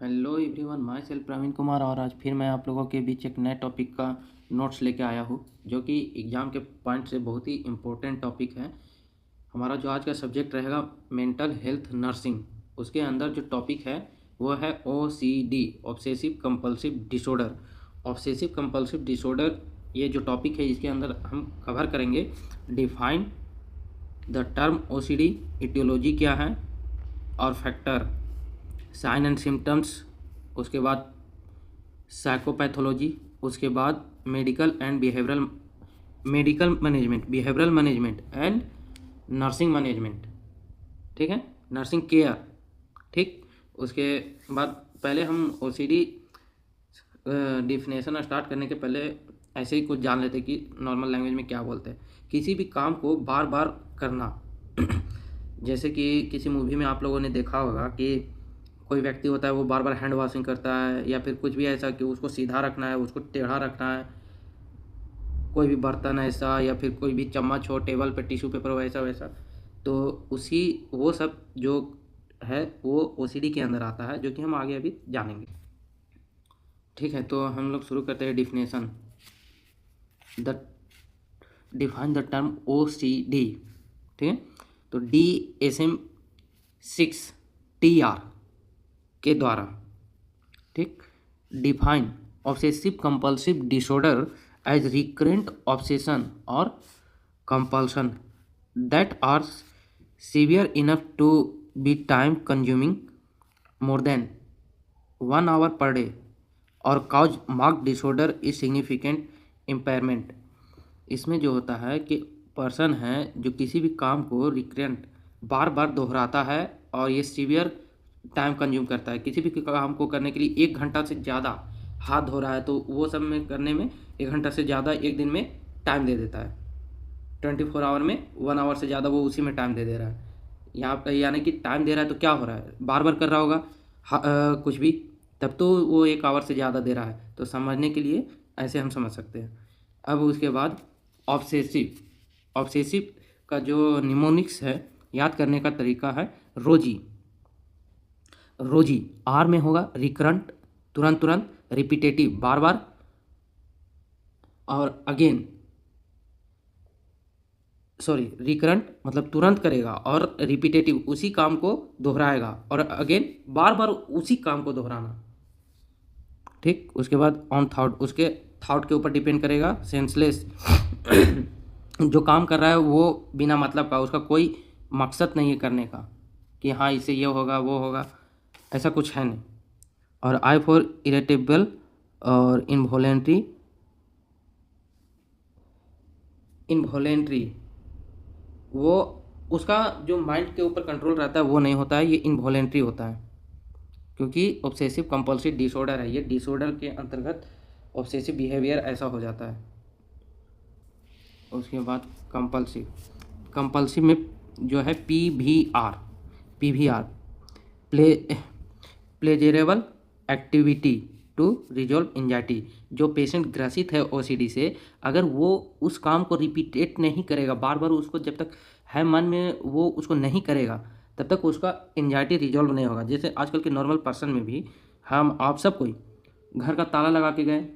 Hello everyone, myself Praveen Kumar. और आज फिर मैं आप लोगों के बीच एक नए टॉपिक का नोट्स लेके आया हूँ, जो कि एग्ज़ाम के पॉइंट से बहुत ही इम्पोर्टेंट टॉपिक है। हमारा जो आज का सब्जेक्ट रहेगा मेंटल हेल्थ नर्सिंग। उसके अंदर जो टॉपिक है वो है OCD, obsessive compulsive disorder. Obsessive compulsive disorder ये जो टॉपिक है इसके अंदर हम कवर करेंगे define the term OCD, aetiology क्या है और फैक्टर, साइन एंड सिम्टम्स, उसके बाद साइकोपैथोलॉजी, उसके बाद medical management, behavioural management and nursing management. ठीक है, नर्सिंग केयर। ठीक, उसके बाद पहले हम OCD डिफिनेशन स्टार्ट करने के पहले ऐसे ही कुछ जान लेते कि नॉर्मल लैंग्वेज में क्या बोलते हैं। किसी भी काम को बार बार करना जैसे कि किसी मूवी में आप लोगों ने देखा होगा कि कोई व्यक्ति होता है वो बार बार हैंड वॉशिंग करता है, या फिर कुछ भी ऐसा कि उसको सीधा रखना है, उसको टेढ़ा रखना है, कोई भी बर्तन ऐसा या फिर कोई भी चम्मच हो टेबल पे, टिश्यू पेपर वैसा वैसा, तो उसी वो सब जो है वो OCD के अंदर आता है, जो कि हम आगे अभी जानेंगे। ठीक है, तो हम लोग शुरू करते हैं definition. The define the term OCD। ठीक है, तो DSM-6 के द्वारा, ठीक, define obsessive compulsive disorder as recurrent obsession और compulsion that are severe enough to be time consuming more than 1 hour per day और cause marked disorder is significant impairment. इसमें जो होता है कि पर्सन है जो किसी भी काम को रिकरेंट बार बार दोहराता है और ये सीवियर टाइम कंज्यूम करता है। किसी भी काम को करने के लिए 1 घंटा से ज़्यादा हाथ धो रहा है तो वो सब में करने में 1 घंटा से ज़्यादा एक दिन में टाइम दे देता है। 24 आवर में 1 hour से ज़्यादा वो उसी में टाइम दे रहा है। यहाँ पर यानी कि टाइम दे रहा है तो क्या हो रहा है, बार बार कर रहा होगा कुछ भी, तब तो वो 1 hour से ज़्यादा दे रहा है। तो समझने के लिए ऐसे हम समझ सकते हैं। अब उसके बाद ऑब्सेसिव का जो निमोनिक्स है, याद करने का तरीका है रोजी। R में होगा रिकरेंट, तुरंत तुरंत, रिपीटेटिव, बार बार, और अगेन, सॉरी, रिकरेंट मतलब तुरंत करेगा, और रिपीटेटिव उसी काम को दोहराएगा, और अगेन बार बार उसी काम को दोहराना। ठीक, उसके बाद ऑन थॉट, उसके थॉट के ऊपर डिपेंड करेगा। सेंसलेस जो काम कर रहा है वो बिना मतलब का, उसका कोई मकसद नहीं है करने का कि हाँ इससे ये होगा वो होगा, ऐसा कुछ है नहीं। और आई फॉर इरिटेबल और इन्वॉलेंट्री, वो उसका जो माइंड के ऊपर कंट्रोल रहता है वो नहीं होता है, ये इन्वॉलेंट्री होता है, क्योंकि ऑब्सेसिव कंपल्सिव डिसऑर्डर है। ये डिसऑर्डर के अंतर्गत ऑब्सेसिव बिहेवियर ऐसा हो जाता है। उसके बाद कंपल्सिव में जो है PVR, pleasurable activity to resolve anxiety. जो पेशेंट ग्रसित है OCD से, अगर वो उस काम को रिपीटेट नहीं करेगा, बार बार उसको जब तक है मन में वो उसको नहीं करेगा तब तक उसका एंजाइटी रिजॉल्व नहीं होगा। जैसे आजकल के नॉर्मल पर्सन में भी हम आप सब कोई घर का ताला लगा के गए,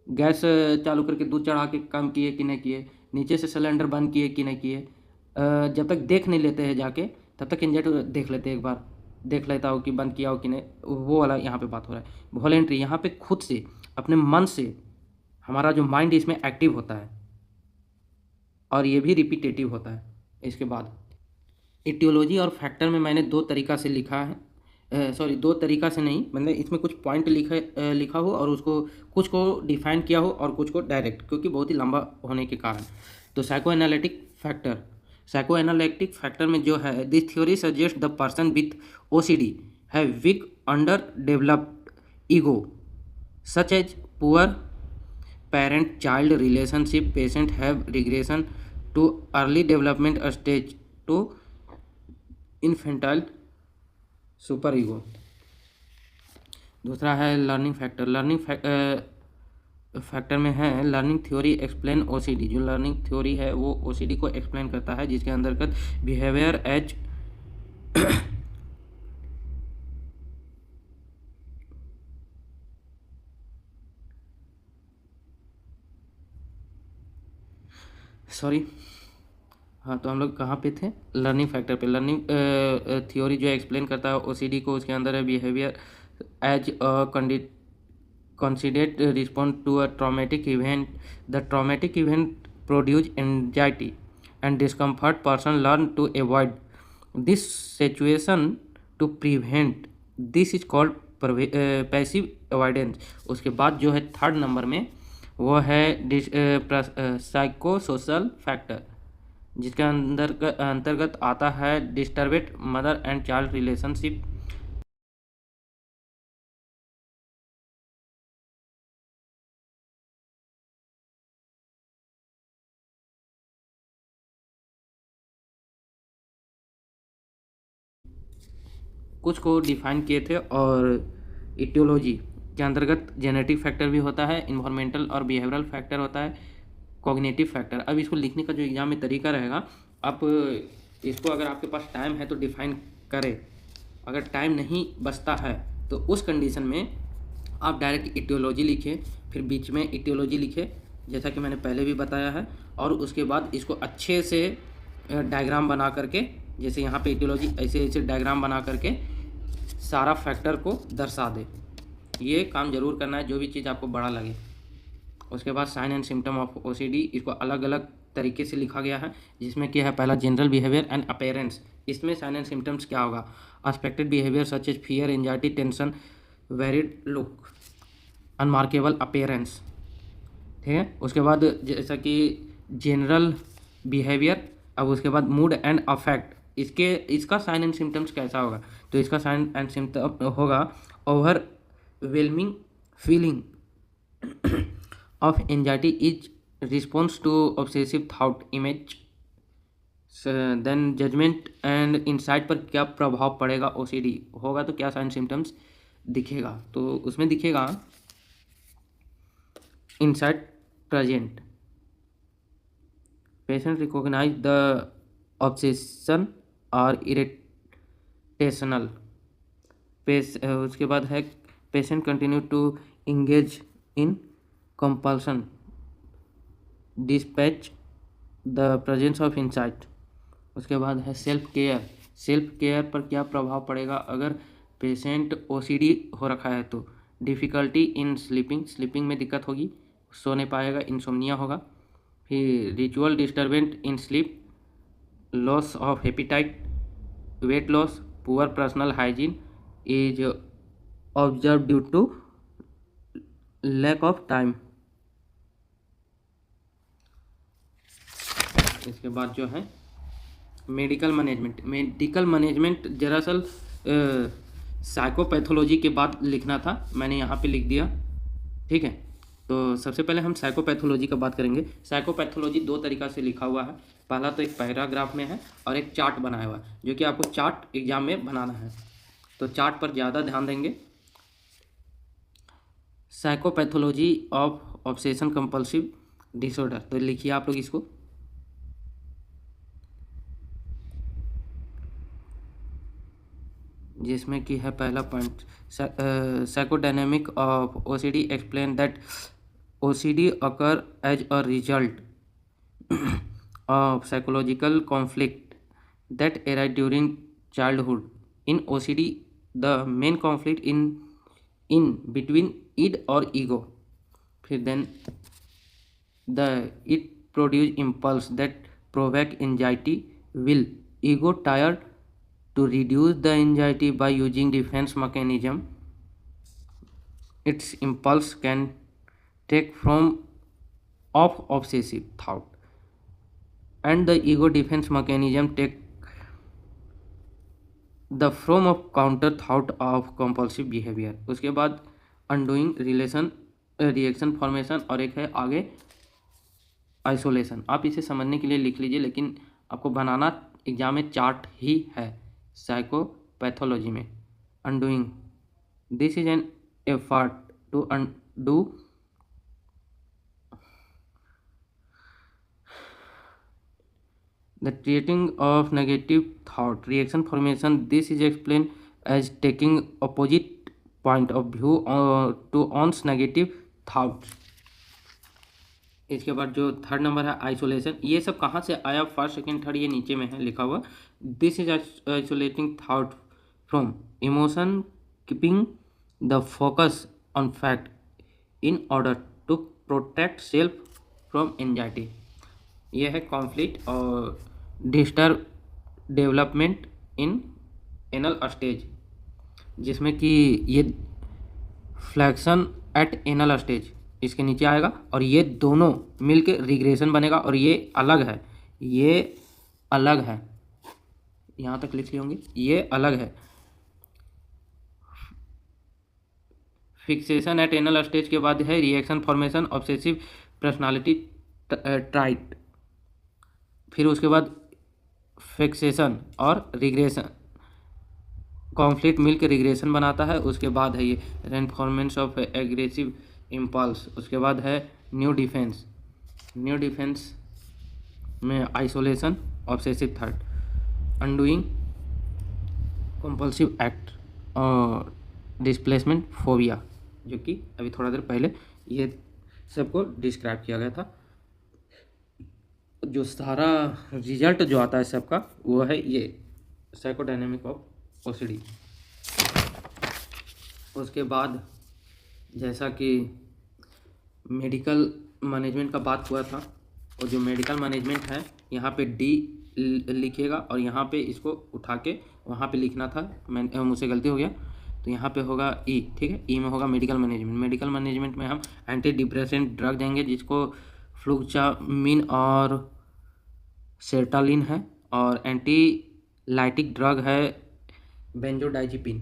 गैस चालू करके दूध चढ़ा के काम किए कि नहीं किए, नीचे से सिलेंडर बंद किए कि नहीं किए, जब तक देख नहीं लेते हैं जाके तब तक एंजाइटी देख लेते हैं, एक बार देख लेता हो कि बंद किया हो कि नहीं, वो वाला यहाँ पे बात हो रहा है। वॉलेंट्री यहाँ पे खुद से अपने मन से हमारा जो माइंड इसमें एक्टिव होता है, और ये भी रिपीटेटिव होता है। इसके बाद इटियोलॉजी और फैक्टर में मैंने 2 तरीका से लिखा है, सॉरी 2 तरीका से नहीं, मतलब इसमें कुछ पॉइंट लिखा हो और उसको कुछ को डिफाइन किया हो और कुछ को डायरेक्ट, क्योंकि बहुत ही लंबा होने के कारण। तो साइको एनालिटिक फैक्टर में जो है, this theory suggest the person with OCD have weak underdeveloped ego such as poor parent child relationship, patient have regression to early development stage to infantile superego. दूसरा है learning factor में है learning theory explain OCD। जो learning theory है वो OCD को explain करता है, जिसके अंतर्गत बिहेवियर एज सॉरी, हाँ, तो हम लोग कहाँ पे थे? लर्निंग फैक्टर पे। लर्निंग थ्योरी जो एक्सप्लेन करता है ओसीडी को, उसके अंदर है behaviour as a considered respond to a traumatic event. The traumatic event produce anxiety and discomfort. Person learn to avoid this situation to prevent. This is called passive avoidance. उसके बाद जो है थर्ड नंबर में वो है psycho social factor, जिसके अंदर अंतर्गत आता है disturbed mother and child relationship. कुछ को डिफाइन किए थे। और इटियोलॉजी के अंतर्गत जेनेटिक फैक्टर भी होता है, इन्वायरमेंटल और बिहेवियरल फैक्टर होता है, कॉग्निटिव फैक्टर। अब इसको लिखने का जो एग्जाम में तरीका रहेगा, आप इसको अगर आपके पास टाइम है तो डिफाइन करें, अगर टाइम नहीं बचता है तो उस कंडीशन में आप डायरेक्ट इटियोलॉजी लिखें, फिर बीच में इटियोलॉजी लिखें जैसा कि मैंने पहले भी बताया है, और उसके बाद इसको अच्छे से डायग्राम बना करके, जैसे यहाँ पे इटियोलॉजी ऐसे ऐसे डायग्राम बना करके सारा फैक्टर को दर्शा दे। ये काम जरूर करना है, जो भी चीज़ आपको बड़ा लगे। उसके बाद sign and symptom of OCD, इसको अलग अलग तरीके से लिखा गया है, जिसमें क्या है, पहला जनरल बिहेवियर एंड अपीयरेंस। इसमें साइन एंड सिम्टम्स क्या होगा? Expected behaviour such as fear, anxiety, tension, worried look, unremarkable appearance. ठीक है। उसके बाद जैसा कि जनरल बिहेवियर, अब उसके बाद मूड एंड अफेक्ट, इसका साइन एंड सिम्टम्स कैसा होगा? तो इसका साइन एंड सिम्टम होगा overwhelming feeling of anxiety is response to obsessive thought image. Then judgement and insight पर क्या प्रभाव पड़ेगा ओसीडी होगा, तो क्या साइन सिम्टम्स दिखेगा? तो उसमें दिखेगा insight present, patient recognise the obsession और इरिटेशनल। उसके बाद है patient continue to engage in compulsion despite the presence of insight. उसके बाद है सेल्फ केयर। सेल्फ केयर पर क्या प्रभाव पड़ेगा अगर पेशेंट ओसीडी हो रखा है? तो डिफ़िकल्टी इन स्लीपिंग, स्लीपिंग में दिक्कत होगी, सो नहीं पाएगा, इंसोम्निया होगा। फिर ritual disturbance in sleep, loss of appetite, weight loss, poor personal hygiene is observe due to lack of time. इसके बाद जो है मेडिकल मैनेजमेंट। मेडिकल मैनेजमेंट दरअसल साइकोपैथोलॉजी के बाद लिखना था, मैंने यहाँ पे लिख दिया। ठीक है, तो सबसे पहले हम साइकोपैथोलॉजी का बात करेंगे। साइकोपैथोलॉजी दो तरीका से लिखा हुआ है, पहला तो एक पैराग्राफ में है और एक चार्ट बनाया हुआ है, जो कि आपको चार्ट एग्जाम में बनाना है, तो चार्ट पर ज़्यादा ध्यान देंगे। Psychopathology of obsession compulsive disorder, तो लिखिए आप लोग इसको। जिसमें कि है पहला point, psychodynamic of OCD explain that OCD occur as a result of psychological conflict that arise during childhood. In OCD, the main conflict in between id or ego. फिर then the it produce impulse that provoke anxiety. Will ego tired to reduce the anxiety by using defense mechanism. Its impulse can take form of obsessive thought, and the ego defense mechanism take the form of counter thought of compulsive behavior. उसके बाद undoing reaction formation, और एक है आगे isolation. आप इसे समझने के लिए लिख लीजिए, लेकिन आपको बनाना एग्जाम में चार्ट ही है साइकोपैथोलॉजी में। undoing, this is an effort to undo the creating of negative thought. Reaction formation, this is explained as taking opposite point of view to one's negative thoughts. इसके बाद जो थर्ड नंबर है isolation. ये सब कहाँ से आया, फर्स्ट सेकंड थर्ड ये नीचे में है लिखा हुआ। This is isolating thought from emotion, keeping the focus on fact in order to protect self from anxiety. ये है कॉन्फ्लिक्ट और disturb development in anal stage, जिसमें कि ये फ्लैक्शन एट एनल स्टेज इसके नीचे आएगा और ये दोनों मिलके रिग्रेशन बनेगा और ये अलग है, ये अलग है, यहाँ तक लिख लिए होंगे, ये अलग है। फिक्सेशन एट एनल स्टेज के बाद है रिएक्शन फॉर्मेशन ऑब्सेसिव पर्सनालिटी ट्राइट। फिर उसके बाद फिक्सेशन और रिग्रेशन, कॉन्फ्लिक्ट मिलकर रिग्रेशन बनाता है। उसके बाद है ये रेनफॉर्मेंस ऑफ एग्रेसिव इम्पल्स। उसके बाद है न्यू डिफेंस। न्यू डिफेंस में isolation, obsessive thought, undoing, compulsive act और डिस्प्लेसमेंट फोबिया, जो कि अभी थोड़ा देर पहले ये सबको डिस्क्राइब किया गया था। जो सारा रिजल्ट जो आता है सबका वो है ये साइकोडायनेमिक ऑफ ओसीडी। उसके बाद जैसा कि मेडिकल मैनेजमेंट का बात हुआ था, और जो मेडिकल मैनेजमेंट है यहाँ पे डी लिखिएगा और यहाँ पे इसको उठा के वहाँ पे लिखना था, मैं मुझसे गलती हो गया, तो यहाँ पे होगा ई, ठीक है। ई में होगा मेडिकल मैनेजमेंट। मेडिकल मैनेजमेंट में हम एंटी डिप्रेसेंट ड्रग देंगे जिसको फ्लुक्सामिन और सेर्टालिन है, और एंटी लाइटिक ड्रग है बेंजोडाइजिपिन।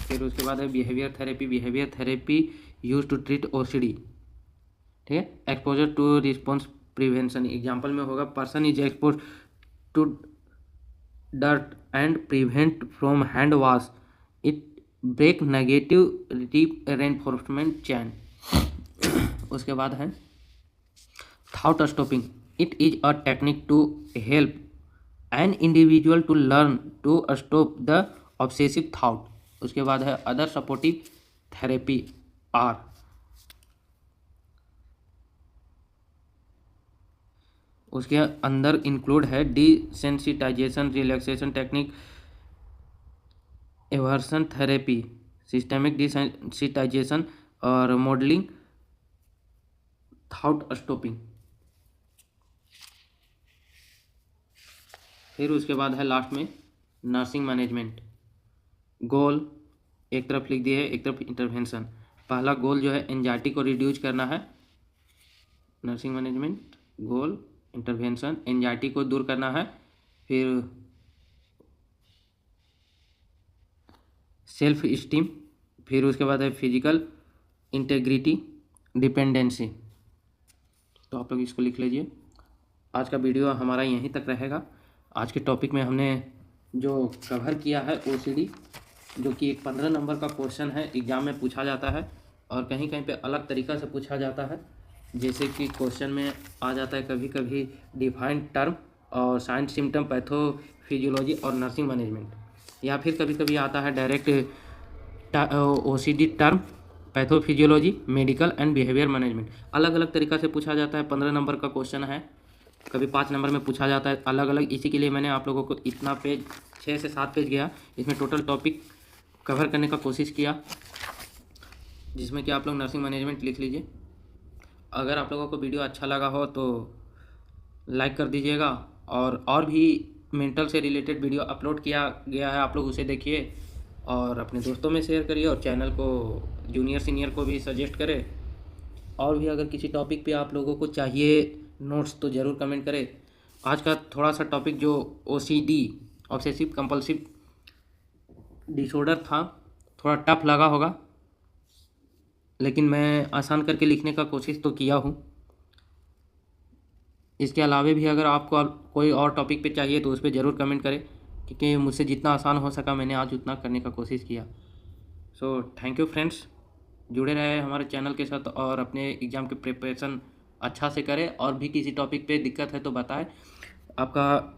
फिर उसके बाद है behaviour therapy. Behaviour therapy use to treat OCD, ठीक है। Exposure to response prevention, example में होगा person is expose to dirt and prevent from hand wash, it break negative reinforcement chain. उसके बाद है thought stopping, it is a technique to help an individual to learn to stop the obsessive thought. उसके बाद है other supportive therapy are. उसके अंदर include है desensitisation, relaxation technique, aversion therapy, systemic desensitisation और मॉडलिंग थॉट स्टॉपिंग। फिर उसके बाद है लास्ट में नर्सिंग मैनेजमेंट। गोल एक तरफ लिख दिए, एक तरफ इंटरवेंशन। पहला गोल जो है एंजाइटी को रिड्यूस करना है, नर्सिंग मैनेजमेंट गोल इंटरवेंशन, एंजाइटी को दूर करना है। फिर सेल्फ स्टीम, फिर उसके बाद है फिजिकल इंटेग्रिटी, डिपेंडेंसी। तो आप लोग इसको लिख लीजिए। आज का वीडियो हमारा यहीं तक रहेगा। आज के टॉपिक में हमने जो कवर किया है ओसीडी, जो कि एक 15 नंबर का क्वेश्चन है, एग्ज़ाम में पूछा जाता है और कहीं कहीं पे अलग तरीक़ा से पूछा जाता है। जैसे कि क्वेश्चन में आ जाता है कभी कभी डिफाइंड टर्म और साइंस सिम्टम, पैथोफिजियोलॉजी और नर्सिंग मैनेजमेंट, या फिर कभी कभी आता है direct OCD term, pathophysiology, medical and behaviour management. अलग अलग तरीक़ा से पूछा जाता है। 15 नंबर का क्वेश्चन है, कभी 5 नंबर में पूछा जाता है, अलग अलग। इसी के लिए मैंने आप लोगों को इतना पेज 6 से 7 पेज गया, इसमें टोटल टॉपिक कवर करने का कोशिश किया, जिसमें कि आप लोग नर्सिंग मैनेजमेंट लिख लीजिए। अगर आप लोगों को वीडियो अच्छा लगा हो तो लाइक कर दीजिएगा, और भी मेंटल से रिलेटेड वीडियो अपलोड किया गया है, आप लोग उसे देखिए और अपने दोस्तों में शेयर करिए, और चैनल को जूनियर सीनियर को भी सजेस्ट करें। और भी अगर किसी टॉपिक पे आप लोगों को चाहिए नोट्स तो ज़रूर कमेंट करें। आज का थोड़ा सा टॉपिक जो ओसीडी, ऑब्सेसिव कंपल्सिव डिसऑर्डर था, थोड़ा टफ लगा होगा, लेकिन मैं आसान करके लिखने का कोशिश तो किया हूँ। इसके अलावा भी अगर आपको कोई और टॉपिक पे चाहिए तो उस पर ज़रूर कमेंट करें, क्योंकि मुझसे जितना आसान हो सका मैंने आज उतना करने का कोशिश किया। सो थैंक यू फ्रेंड्स, जुड़े रहे हमारे चैनल के साथ और अपने एग्ज़ाम की प्रिपरेशन अच्छा से करें। और भी किसी टॉपिक पे दिक्कत है तो बताएं, आपका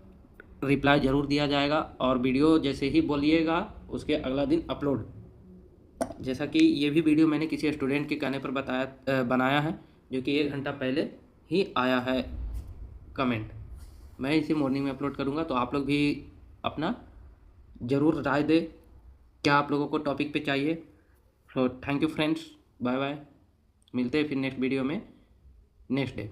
रिप्लाई ज़रूर दिया जाएगा। और वीडियो जैसे ही बोलिएगा उसके अगला दिन अपलोड। जैसा कि ये भी वीडियो मैंने किसी स्टूडेंट के कहने पर बनाया है, जो कि 1 घंटा पहले ही आया है कमेंट। मैं इसे मॉर्निंग में अपलोड करूँगा, तो आप लोग भी अपना ज़रूर राय दें क्या आप लोगों को टॉपिक पे चाहिए। तो thank you friends, bye bye, मिलते हैं फिर नेक्स्ट वीडियो में नेक्स्ट डे।